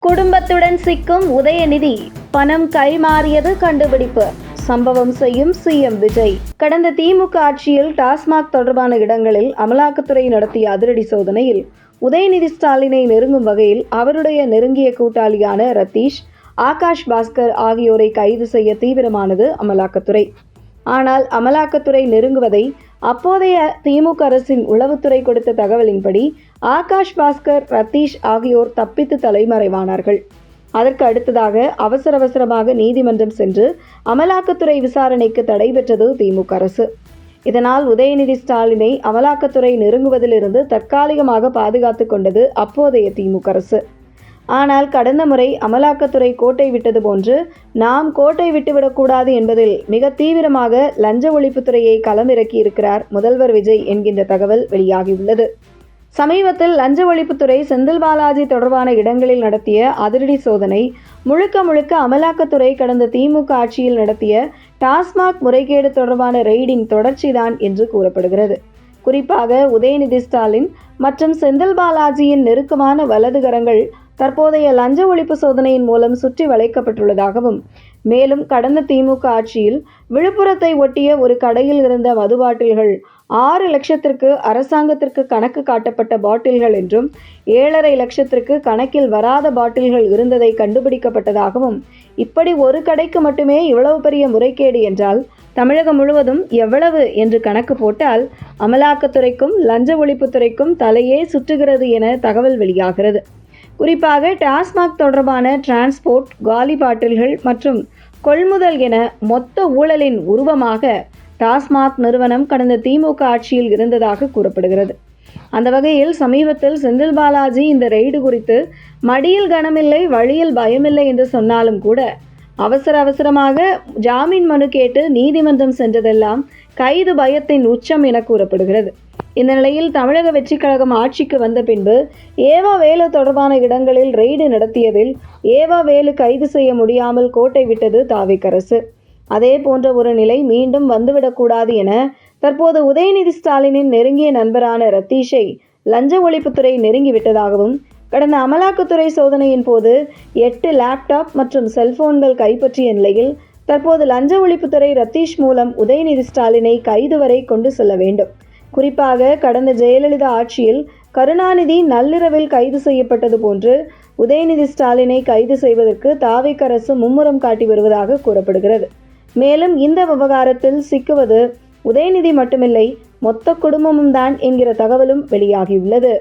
குடும்பத்துடன் சிக்கும் உதயநிதி, பணம் கைமாறியது கண்டுபிடிப்பு. சம்பவம் செய்யும் சிஎம் விஜய். கடந்த திமுக ஆட்சியில் டாஸ்மாக் தொடர்பான இடங்களில் அமலாக்கத்துறை நடத்திய அதிரடி சோதனையில் உதயநிதி ஸ்டாலினை நெருங்கும் வகையில் அவருடைய நெருங்கிய கூட்டாளியான ரத்தீஷ், ஆகாஷ் பாஸ்கர் ஆகியோரை கைது செய்ய தீவிரமானது அமலாக்கத்துறை. ஆனால் அமலாக்கத்துறை நெருங்குவதை அப்போதைய திமுக அரசின் உளவுத்துறை கொடுத்த தகவலின்படி ஆகாஷ் பாஸ்கர், ரத்தீஷ் ஆகியோர் தப்பித்து தலைமறைவானார்கள். அதற்கு அடுத்ததாக அவசரமாக நீதிமன்றம் சென்று அமலாக்கத்துறை விசாரணைக்கு தடை பெற்றது திமுக அரசு. இதனால் உதயநிதி ஸ்டாலினை அமலாக்கத்துறை நெருங்குவதிலிருந்து தற்காலிகமாக பாதுகாத்து கொண்டது அப்போதைய திமுக அரசு. ஆனால் கடந்த முறை அமலாக்கத்துறை கோட்டை விட்டது போன்று நாம் கோட்டை விட்டுவிடக்கூடாது என்பதில் மிக தீவிரமாக லஞ்ச ஒழிப்புத்துறையை களமிறக்கி இருக்கிறார் முதல்வர் விஜய் என்கின்ற தகவல் வெளியாகியுள்ளது. சமீபத்தில் லஞ்ச ஒழிப்புத்துறை செந்தில் பாலாஜி தொடர்பான இடங்களில் நடத்திய அதிரடி சோதனை முழுக்க அமலாக்கத்துறை கடந்த திமுக ஆட்சியில் நடத்திய டாஸ்மாக் முறைகேடு தொடர்பான ரெய்டின் தொடர்ச்சிதான் என்று கூறப்படுகிறது. குறிப்பாக உதயநிதி ஸ்டாலின் மற்றும் செந்தில் பாலாஜியின் நெருக்கமான வலதுகரங்கள் தற்போதைய லஞ்ச ஒழிப்பு சோதனையின் மூலம் சுற்றி வளைக்கப்பட்டுள்ளதாகவும், மேலும் கடந்த திமுக ஆட்சியில் விழுப்புரத்தை ஒட்டிய ஒரு கடையில் இருந்த மது பாட்டில்கள் 6 லட்சத்திற்கு அரசாங்கத்திற்கு கணக்கு காட்டப்பட்ட பாட்டில்கள் என்றும் 7.5 லட்சத்திற்கு கணக்கில் வராத பாட்டில்கள் இருந்ததை கண்டுபிடிக்கப்பட்டதாகவும், இப்படி ஒரு கடைக்கு மட்டுமே இவ்வளவு பெரிய முறைகேடு என்றால் தமிழகம் முழுவதும் எவ்வளவு என்று கணக்கு போட்டால் அமலாக்கத்துறைக்கும் லஞ்ச ஒழிப்புத்துறைக்கும் தலையே சுற்றுகிறது என தகவல் வெளியாகிறது. குறிப்பாக டாஸ்மாக் தொடர்பான டிரான்ஸ்போர்ட், காலி பாட்டில்கள் மற்றும் கொள்முதல் என மொத்த ஊழலின் உருவமாக டாஸ்மாக் நிறுவனம் கடந்த திமுக ஆட்சியில் இருந்ததாக கூறப்படுகிறது. அந்த வகையில் சமீபத்தில் செந்தில் பாலாஜி இந்த ரெய்டு குறித்து மடியில் கனமில்லை, வழியில் பயமில்லை என்று சொன்னாலும் கூட அவசரமாக ஜாமீன் மனு கேட்டு நீதிமன்றம் சென்றதெல்லாம் கைது பயத்தின் உச்சம் என கூறப்படுகிறது. இந்த நிலையில் தமிழக வெற்றிக் கழகம் ஆட்சிக்கு வந்த பின்பு ஏவா வேலு தொடர்பான இடங்களில் ரெய்டு நடத்தியதில் ஏவா வேலு கைது செய்ய முடியாமல் கோட்டை விட்டது தாவேக் அரசு. அதே போன்ற ஒரு நிலை மீண்டும் வந்துவிடக்கூடாது என தற்போது உதயநிதி ஸ்டாலினின் நெருங்கிய நண்பரான ரத்தீஷை லஞ்ச ஒழிப்புத்துறை நெருங்கிவிட்டதாகவும், கடந்த அமலாக்கத்துறை சோதனையின் போது 8 லேப்டாப் மற்றும் செல்போன்கள் கைப்பற்றிய நிலையில் தற்போது லஞ்ச ஒழிப்புத்துறை ரத்தீஷ் மூலம் உதயநிதி ஸ்டாலினை கைது வரை கொண்டு செல்ல வேண்டும். குறிப்பாக கடந்த ஜெயலலிதா ஆட்சியில் கருணாநிதி நள்ளிரவில் கைது செய்யப்பட்டது போன்று உதயநிதி ஸ்டாலினை கைது செய்வதற்கு தாவேக் அரசு மும்முரம் காட்டி வருவதாக கூறப்படுகிறது. மேலும் இந்த விவகாரத்தில் சிக்குவது உதயநிதி மட்டுமில்லை, மொத்த குடும்பமும் தான் என்கிற தகவலும் வெளியாகியுள்ளது.